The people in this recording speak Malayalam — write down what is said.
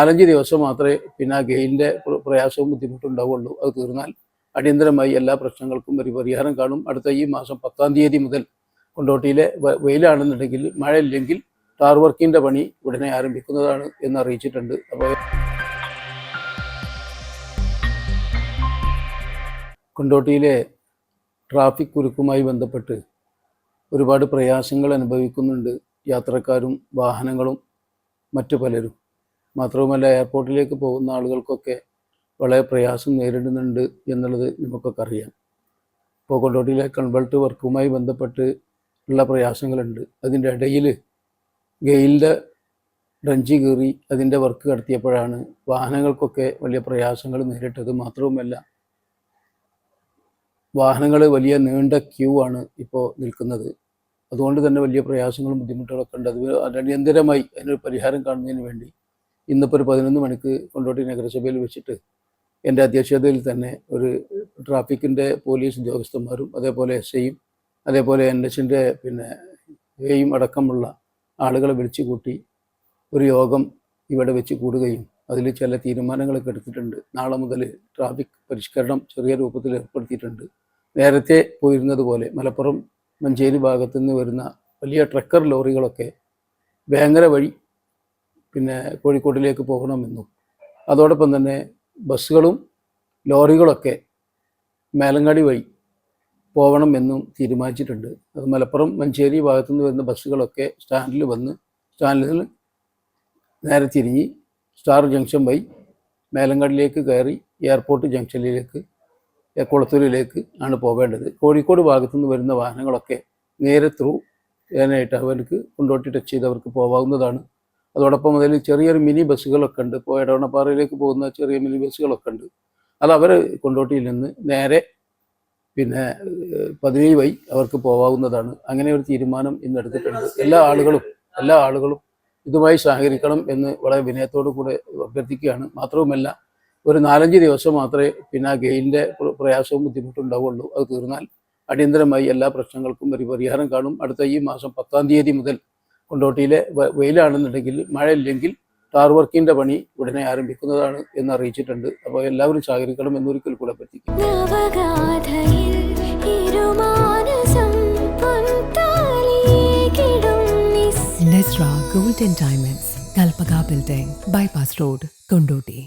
4-5 ദിവസം മാത്രമേ പിന്നെ ആ ഗെയിലിൻ്റെ പ്രയാസവും ബുദ്ധിമുട്ടും ഉണ്ടാവുള്ളൂ. അത് തീർന്നാൽ അടിയന്തരമായി എല്ലാ പ്രശ്നങ്ങൾക്കും ഒരു പരിഹാരം കാണും. അടുത്ത ഈ മാസം 10-ാം തീയതി മുതൽ കൊണ്ടോട്ടിയിലെ വെയിലാണെന്നുണ്ടെങ്കിൽ മഴയില്ലെങ്കിൽ ടാർ വർക്കിൻ്റെ പണി ഉടനെ ആരംഭിക്കുന്നതാണ് എന്ന് അറിയിച്ചിട്ടുണ്ട്. അപ്പോൾ കൊണ്ടോട്ടിയിലെ ട്രാഫിക് കുരുക്കുമായി ബന്ധപ്പെട്ട് ഒരുപാട് പ്രയാസങ്ങൾ അനുഭവിക്കുന്നുണ്ട് യാത്രക്കാരും വാഹനങ്ങളും മറ്റു പലരും. മാത്രവുമല്ല എയർപോർട്ടിലേക്ക് പോകുന്ന ആളുകൾക്കൊക്കെ വളരെ പ്രയാസം നേരിടുന്നുണ്ട് എന്നുള്ളത് നമുക്കൊക്കെ അറിയാം. ഇപ്പോൾ കൊണ്ടോട്ടിയിലെ കൺവെർട്ട് വർക്കുമായി ബന്ധപ്പെട്ട് ഉള്ള പ്രയാസങ്ങളുണ്ട്. അതിൻ്റെ ഇടയിൽ ഗെയിലിൻ്റെ ഡ്രഞ്ച് കീറി അതിൻ്റെ വർക്ക് നടത്തിയപ്പോഴാണ് വാഹനങ്ങൾക്കൊക്കെ വലിയ പ്രയാസങ്ങൾ നേരിട്ടത്. മാത്രവുമല്ല വാഹനങ്ങൾ വലിയ നീണ്ട ക്യൂ ആണ് ഇപ്പോൾ നിൽക്കുന്നത്. അതുകൊണ്ട് തന്നെ വലിയ പ്രയാസങ്ങളും ബുദ്ധിമുട്ടുകളൊക്കെ ഉണ്ട്. അത് അടിയന്തരമായി അതിനൊരു പരിഹാരം കാണുന്നതിന് വേണ്ടി ഇന്നിപ്പോൾ ഒരു 11 മണിക്ക് കൊണ്ടോട്ടി നഗരസഭയിൽ വെച്ചിട്ട് എൻ്റെ അധ്യക്ഷതയിൽ തന്നെ ഒരു ട്രാഫിക്കിൻ്റെ പോലീസ് ഉദ്യോഗസ്ഥന്മാരും അതേപോലെ SIയും അതേപോലെ NHൻ്റെ എയും അടക്കമുള്ള ആളുകളെ വിളിച്ചു കൂട്ടി ഒരു യോഗം ഇവിടെ വെച്ച് കൂടുകയും അതിൽ ചില തീരുമാനങ്ങളൊക്കെ എടുത്തിട്ടുണ്ട്. നാളെ മുതൽ ട്രാഫിക് പരിഷ്കരണം ചെറിയ രൂപത്തിൽ ഏർപ്പെടുത്തിയിട്ടുണ്ട്. നേരത്തെ പോയിരുന്നത് പോലെ മലപ്പുറം മഞ്ചേരി ഭാഗത്തു നിന്ന് വരുന്ന വലിയ ട്രക്കർ ലോറികളൊക്കെ വേങ്ങര വഴി കോഴിക്കോട്ടിലേക്ക് പോകണമെന്നും അതോടൊപ്പം തന്നെ ബസ്സുകളും ലോറികളൊക്കെ മേലങ്ങാടി വഴി പോകണം എന്നും തീരുമാനിച്ചിട്ടുണ്ട്. അത് മലപ്പുറം മഞ്ചേരി ഭാഗത്തു നിന്ന് വരുന്ന ബസ്സുകളൊക്കെ സ്റ്റാൻഡിൽ വന്ന് സ്റ്റാൻഡിൽ നേരെ തിരിഞ്ഞ് സ്റ്റാർ ജംഗ്ഷൻ വഴി മേലങ്ങാടിലേക്ക് കയറി എയർപോർട്ട് ജംഗ്ഷനിലേക്ക് കുളത്തൂരിലേക്ക് ആണ് പോവേണ്ടത്. കോഴിക്കോട് ഭാഗത്തു നിന്ന് വരുന്ന വാഹനങ്ങളൊക്കെ നേരെ ത്രൂ ചെയ്യാനായിട്ട് അവർക്ക് കൊണ്ടോട്ടി ടച്ച് ചെയ്തവർക്ക് പോകാവുന്നതാണ്. അതോടൊപ്പം അതിൽ ചെറിയൊരു മിനി ബസ്സുകളൊക്കെ ഉണ്ട്. ഇപ്പോൾ എടവണ്ണപ്പാറയിലേക്ക് പോകുന്ന ചെറിയ മിനി ബസ്സുകളൊക്കെ ഉണ്ട്. അത് അവർ കൊണ്ടോട്ടിയിൽ നിന്ന് നേരെ 17 വഴി അവർക്ക് പോകാവുന്നതാണ്. അങ്ങനെ ഒരു തീരുമാനം ഇന്ന് എടുത്തിട്ടുണ്ട്. എല്ലാ ആളുകളും ഇതുമായി സഹകരിക്കണം എന്ന് വളരെ വിനയത്തോടു കൂടെ അഭ്യർത്ഥിക്കുകയാണ്. മാത്രവുമല്ല ഒരു 4-5 ദിവസം മാത്രമേ ആ ഗെയിലിൻ്റെ പ്രയാസവും ബുദ്ധിമുട്ടും ഉണ്ടാവുള്ളൂ. അത് തീർന്നാൽ അടിയന്തരമായി എല്ലാ പ്രശ്നങ്ങൾക്കും ഒരു പരിഹാരം കാണും. അടുത്ത ഈ മാസം 10-ാം തീയതി മുതൽ കൊണ്ടോട്ടിയിലെ വെയിലാണെന്നുണ്ടെങ്കിൽ മഴയില്ലെങ്കിൽ ടാർ വർക്കിൻ്റെ പണി ഉടനെ ആരംഭിക്കുന്നതാണ് എന്ന് അറിയിച്ചിട്ടുണ്ട്. അപ്പോൾ എല്ലാവരും സഹകരിക്കണം എന്നൊരിക്കൽ കൂടെ അഭ്യർത്ഥിക്കും. Nesra Gold and Diamonds, Kalpaka Building, Bypass Road, Kondoti.